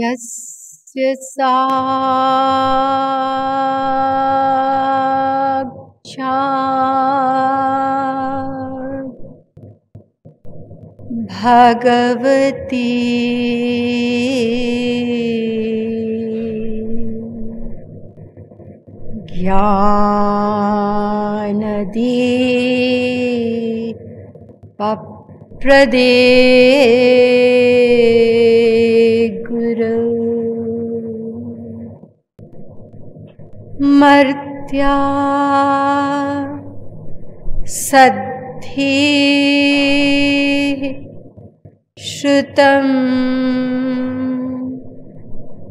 यस्य साक्षात् भगवती ज्ञानदीपप्रदे गुरौ मर्त्या सद्धिः श्रुतं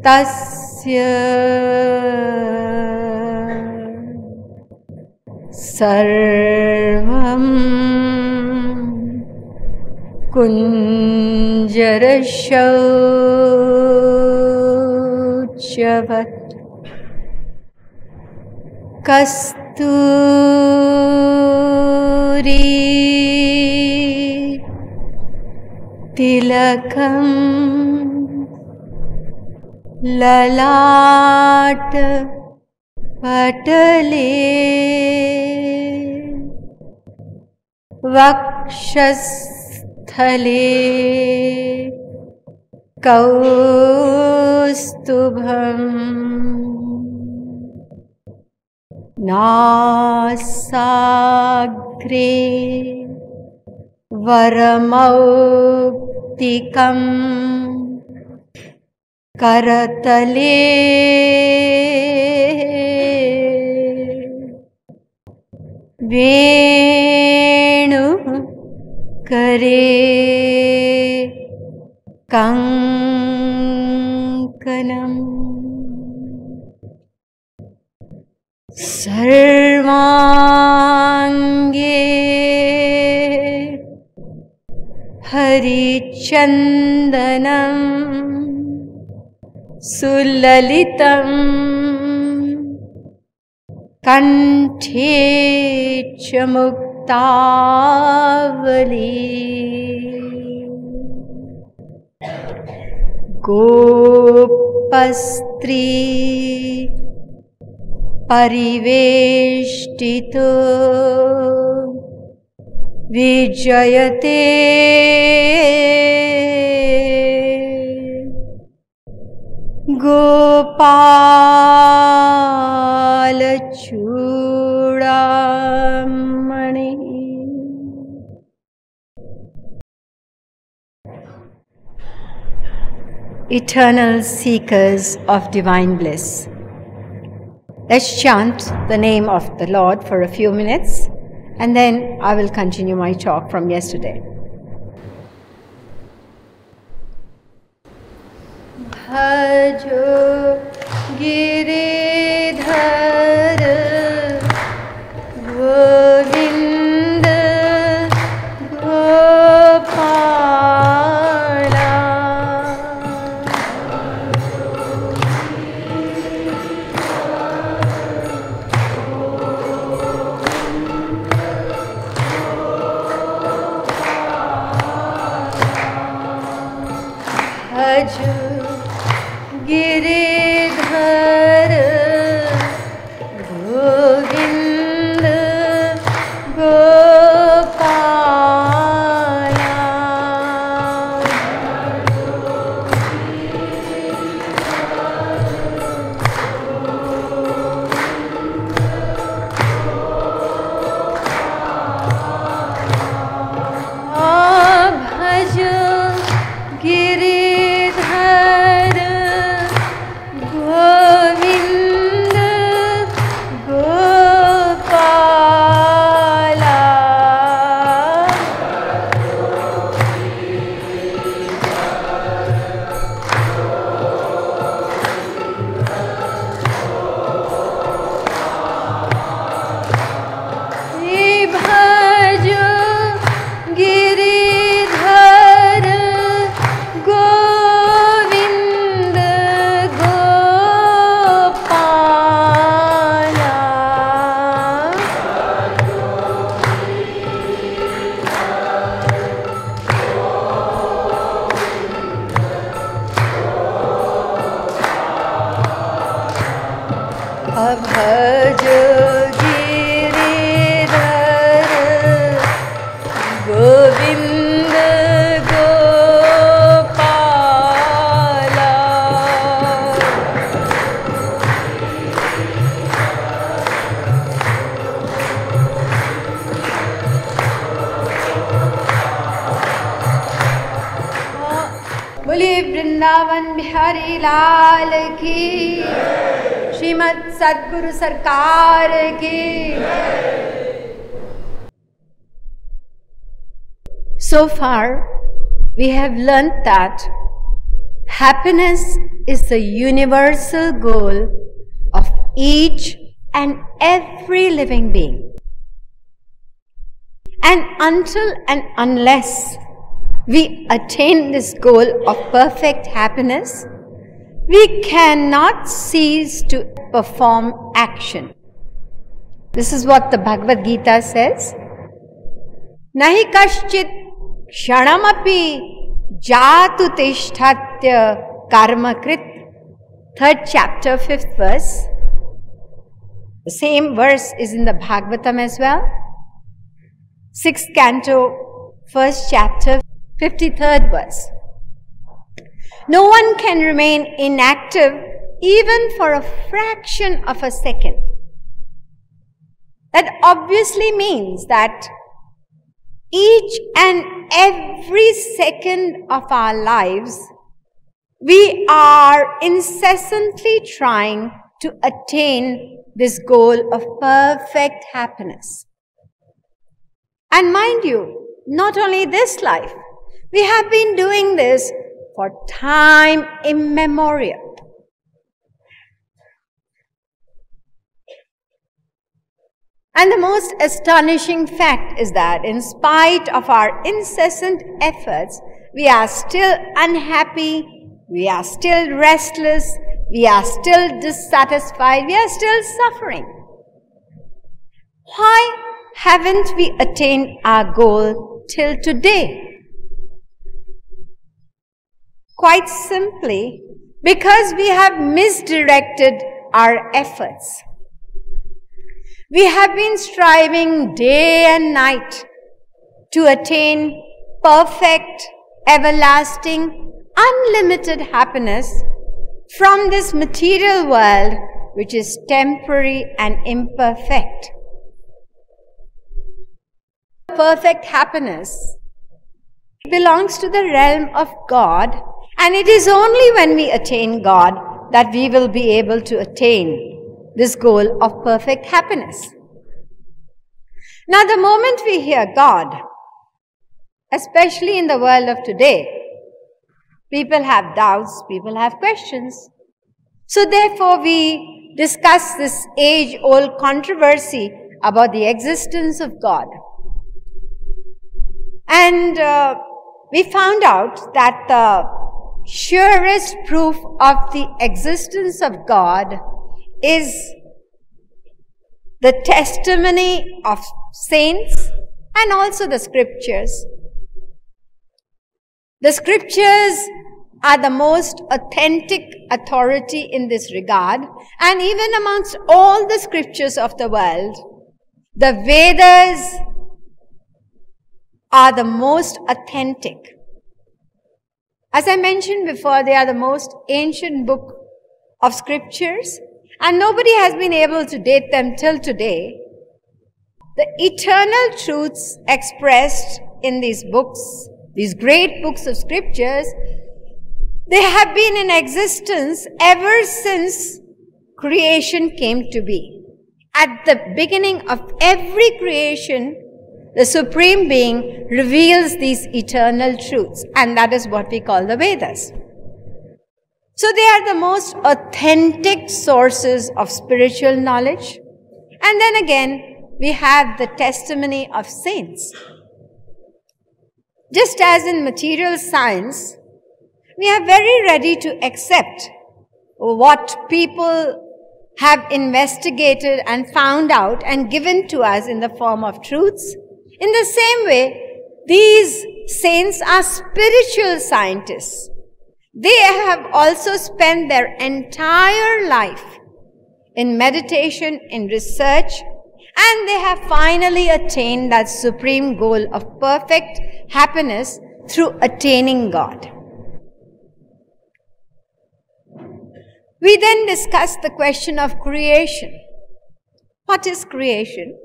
तस्य सर्वं कुञ्जरशौचवत् कस्तूरी तिलकं ललाट पटले वक्षस्थले कौस्तुभम् नासाग्रे वरमौक्तिकं करतले वेणुः करे कङ्कणम् सर्वाङ्गे हरिचन्दनं सुललितं कण्ठे च मुक्तावली गोपस्त्री परिवेष्टितो विजयते गोपालचूडामणि Eternal seekers of divine bliss. Let's chant the name of the Lord for a few minutes, and then I will continue my talk from yesterday. Bhajo Giridhara Govinda Gopala Bhajo Giridhara Vrindavan Bihari लाल की, श्रीमद् सद्गुरु सरकार की। So far, we have learnt that happiness is the universal goal of each and every living being. And until and unless we attain this goal of perfect happiness, we cannot cease to perform action. This is what the Bhagavad Gita says. Nahi kaschit kshanamapi jatu tishthatya karmakrit. 3rd chapter, 5th verse. The same verse is in the Bhagavatam as well. 6th canto, 1st chapter, 53rd verse. No one can remain inactive even for a fraction of a second. That obviously means that each and every second of our lives, we are incessantly trying to attain this goal of perfect happiness. And mind you, not only this life, we have been doing this for time immemorial. And the most astonishing fact is that in spite of our incessant efforts, we are still unhappy, we are still restless, we are still dissatisfied, we are still suffering. Why haven't we attained our goal till today? Quite simply, because we have misdirected our efforts. We have been striving day and night to attain perfect, everlasting, unlimited happiness from this material world which is temporary and imperfect. Perfect happiness belongs to the realm of God, and it is only when we attain God that we will be able to attain this goal of perfect happiness. Now, the moment we hear God, especially in the world of today, people have doubts, people have questions. So therefore, we discuss this age-old controversy about the existence of God. And we found out that the surest proof of the existence of God is the testimony of saints and also the scriptures. The scriptures are the most authentic authority in this regard, and even amongst all the scriptures of the world, the Vedas are the most authentic. As I mentioned before, they are the most ancient book of scriptures, and nobody has been able to date them till today. The eternal truths expressed in these books, these great books of scriptures, they have been in existence ever since creation came to be. At the beginning of every creation, the Supreme Being reveals these eternal truths, and that is what we call the Vedas. So they are the most authentic sources of spiritual knowledge. And then again, we have the testimony of saints. Just as in material science, we are very ready to accept what people have investigated and found out and given to us in the form of truths. In the same way, these saints are spiritual scientists. They have also spent their entire life in meditation, in research, and they have finally attained that supreme goal of perfect happiness through attaining God. We then discuss the question of creation. What is creation?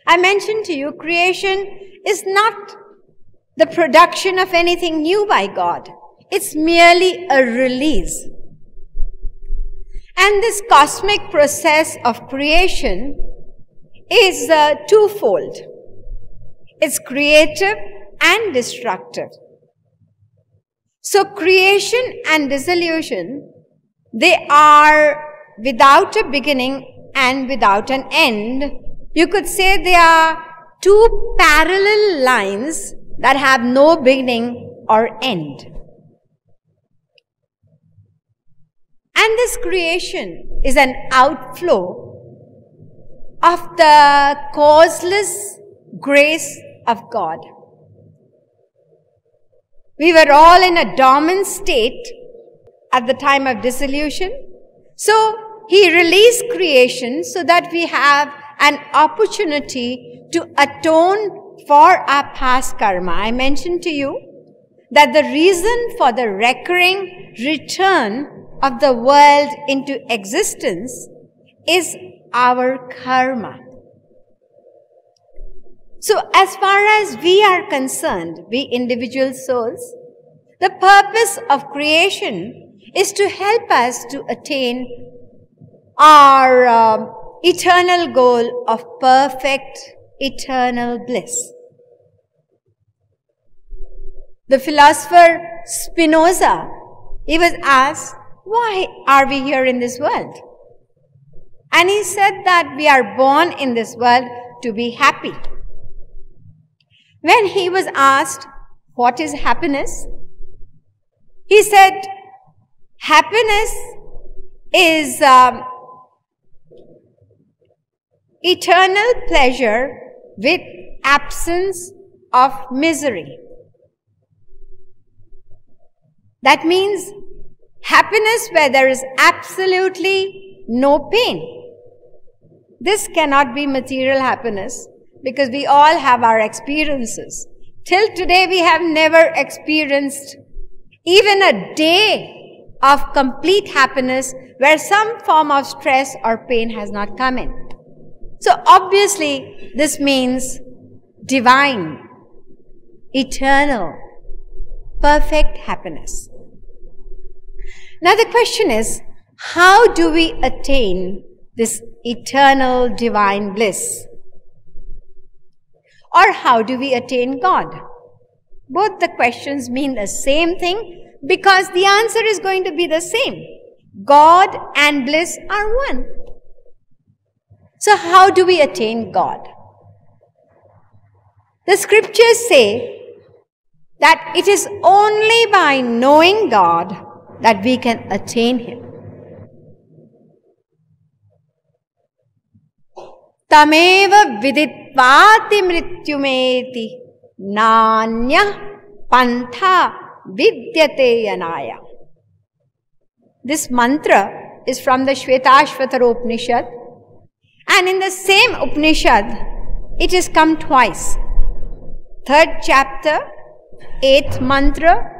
I mentioned to you, creation is not the production of anything new by God. It's merely a release. And this cosmic process of creation is twofold. It's creative and destructive. So creation and dissolution, they are without a beginning and without an end. You could say they are two parallel lines that have no beginning or end. And this creation is an outflow of the causeless grace of God. We were all in a dormant state at the time of dissolution. So He released creation so that we have an opportunity to atone for our past karma. I mentioned to you that the reason for the recurring return of the world into existence is our karma. So as far as we are concerned, we individual souls, the purpose of creation is to help us to attain our eternal goal of perfect eternal bliss. The philosopher Spinoza, he was asked, why are we here in this world? And he said that we are born in this world to be happy. When he was asked, what is happiness? He said, happiness is eternal pleasure with absence of misery. That means happiness where there is absolutely no pain. This cannot be material happiness because we all have our experiences. Till today we have never experienced even a day of complete happiness where some form of stress or pain has not come in. So obviously this means divine, eternal, perfect happiness. Now the question is, how do we attain this eternal divine bliss? Or how do we attain God? Both the questions mean the same thing because the answer is going to be the same. God and bliss are one. So how do we attain God? The scriptures say that it is only by knowing God that we can attain Him. Tameva viditvati mrityumeti nanya pantha vidyate yanaya. This mantra is from the Shvetashvatara Upanishad, and in the same Upanishad it is come twice. 3rd chapter, 8th mantra,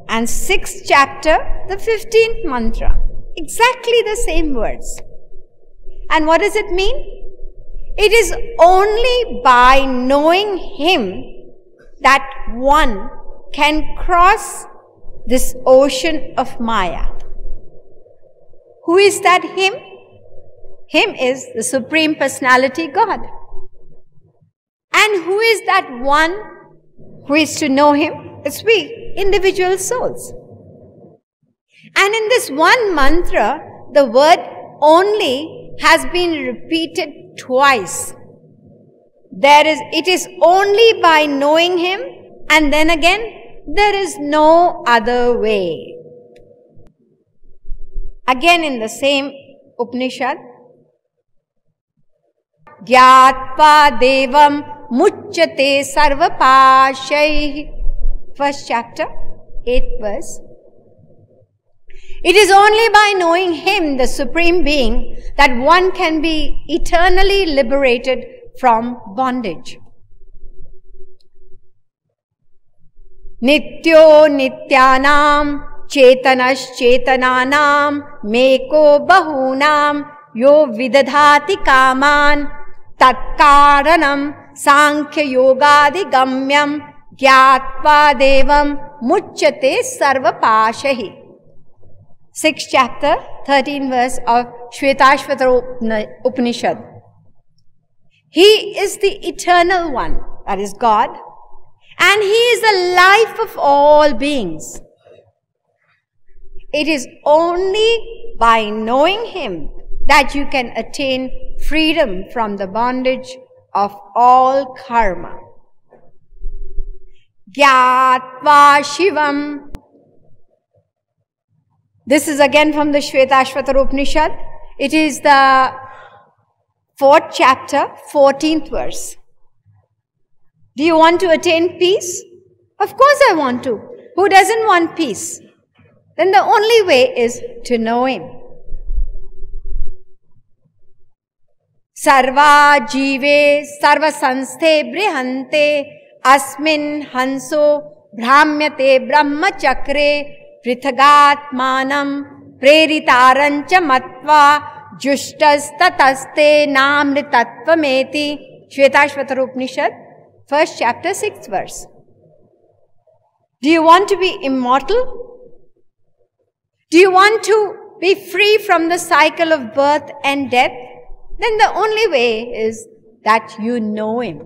and 6th chapter, the 15th mantra. Exactly the same words. And what does it mean? It is only by knowing Him that one can cross this ocean of Maya. Who is that Him? Him is the Supreme Personality God. And who is that one who is to know Him? It's we, individual souls. And in this one mantra, the word only has been repeated twice. It is only by knowing Him, and then again, there is no other way. Again in the same Upanishad, Gyatva Devam Muchyate Sarvapashai. 1st chapter, 8th verse. It is only by knowing Him, the Supreme Being, that one can be eternally liberated from bondage. Nityo nityanam chetanash chetananam meko bahunam yo vidadhati kaman tatkaranam sankhya yogadi gamyam gyatva devam muchyate sarva pashahi. 6th chapter, 13th verse of Shvetashvatara Upanishad. He is the eternal one, that is God, and He is the life of all beings. It is only by knowing Him that you can attain freedom from the bondage of all karma. Gyatva Shivam. This is again from the Shvetashvatara Upanishad. It is the 4th chapter, 14th verse. Do you want to attain peace? Of course I want to. Who doesn't want peace? Then the only way is to know Him. Sarva jive sarva sansthe brihante asmin hanso brahmyate brahmachakre prithagatmanam preritarancha matva jushtas tataste namritatvameti. Shvetashvatara Upanishad, 1st chapter, 6th verse. Do you want to be immortal? Do you want to be free from the cycle of birth and death? Then the only way is that you know Him.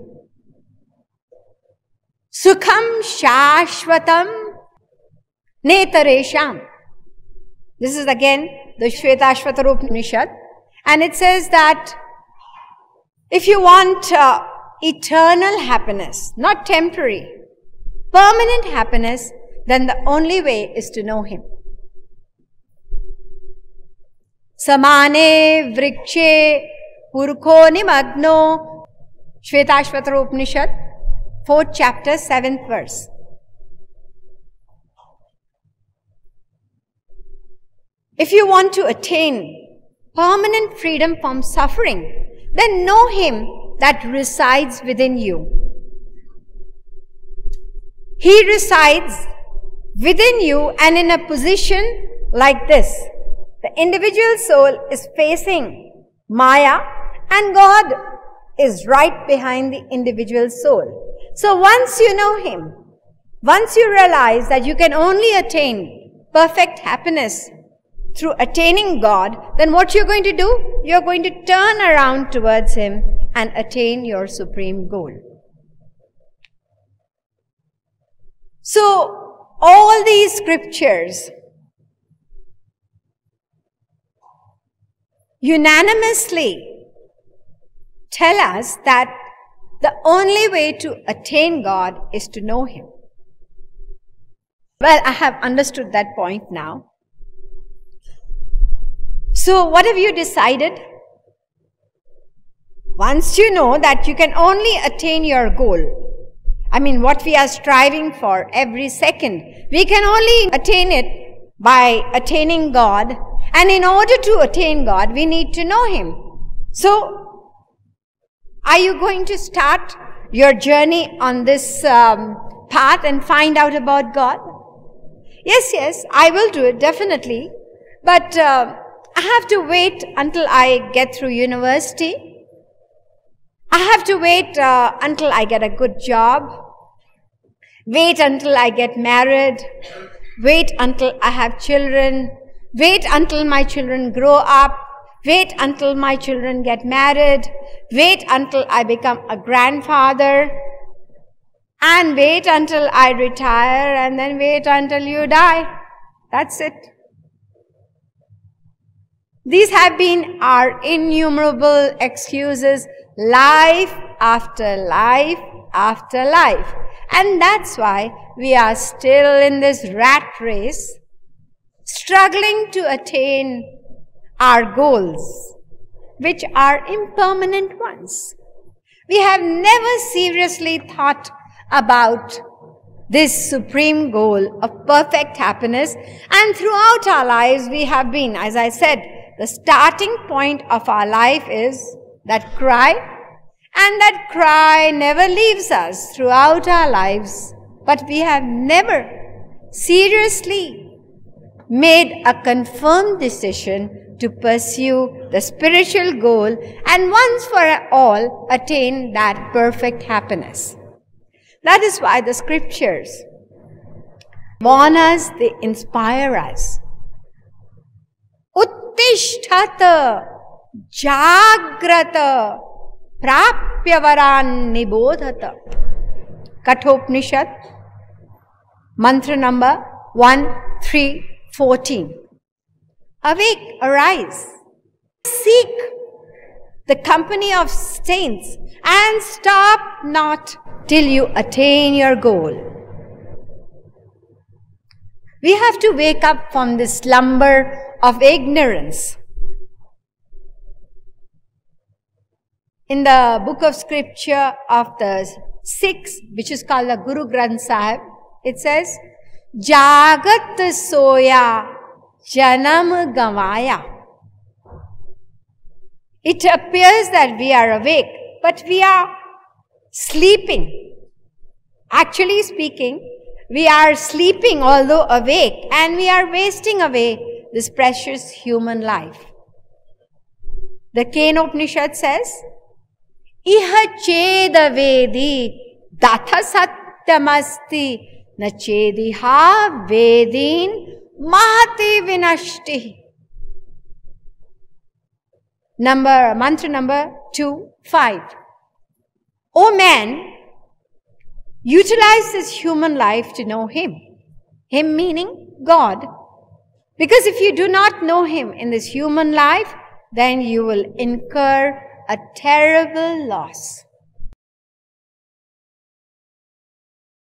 Sukham shashvatam netaresham. This is again the Shvetashvatara Upanishad, and it says that if you want eternal happiness, not temporary, permanent happiness, then the only way is to know Him. Samane vrikshe purkho nimagno. Shvetashvatara Upanishad, 4th chapter, 7th verse. If you want to attain permanent freedom from suffering, then know Him that resides within you. He resides within you and in a position like this. The individual soul is facing Maya and God is right behind the individual soul. So once you know Him, once you realize that you can only attain perfect happiness through attaining God, then what you're going to do? You're going to turn around towards Him and attain your supreme goal. So all these scriptures unanimously tell us that the only way to attain God is to know Him. Well, I have understood that point now. So what have you decided? Once you know that you can only attain your goal, I mean what we are striving for every second, we can only attain it by attaining God. And in order to attain God, we need to know Him. So, are you going to start your journey on this path and find out about God? Yes, I will do it, definitely. But I have to wait until I get through university. I have to wait until I get a good job. Wait until I get married. Wait until I have children. Wait until my children grow up. Wait until my children get married. Wait until I become a grandfather. And wait until I retire, and then wait until you die. That's it. These have been our innumerable excuses, life after life after life. And that's why we are still in this rat race, struggling to attain our goals, which are impermanent ones. We have never seriously thought about this supreme goal of perfect happiness, and throughout our lives we have been, as I said, the starting point of our life is that cry, and that cry never leaves us throughout our lives, but we have never seriously made a confirmed decision to pursue the spiritual goal and once for all attain that perfect happiness. That is why the scriptures warn us, they inspire us. Uttishthata jagrata prapyavaran nibodhata. Kathopanishad, mantra number 1314. Awake, arise, seek the company of saints and stop not till you attain your goal. We have to wake up from this slumber of ignorance. In the book of scripture of the Sikhs, which is called the Guru Granth Sahib, it says, Jagat soya janam gavaya. It appears that we are awake, but we are sleeping. Actually speaking, we are sleeping although awake, and we are wasting away this precious human life. The Kenopanishad says, Iha cheda vedi datha satyamasti na chediha vedin mahati vinashti. Mantra number 25. O man, utilize this human life to know Him. Him meaning God. Because if you do not know Him in this human life, then you will incur a terrible loss.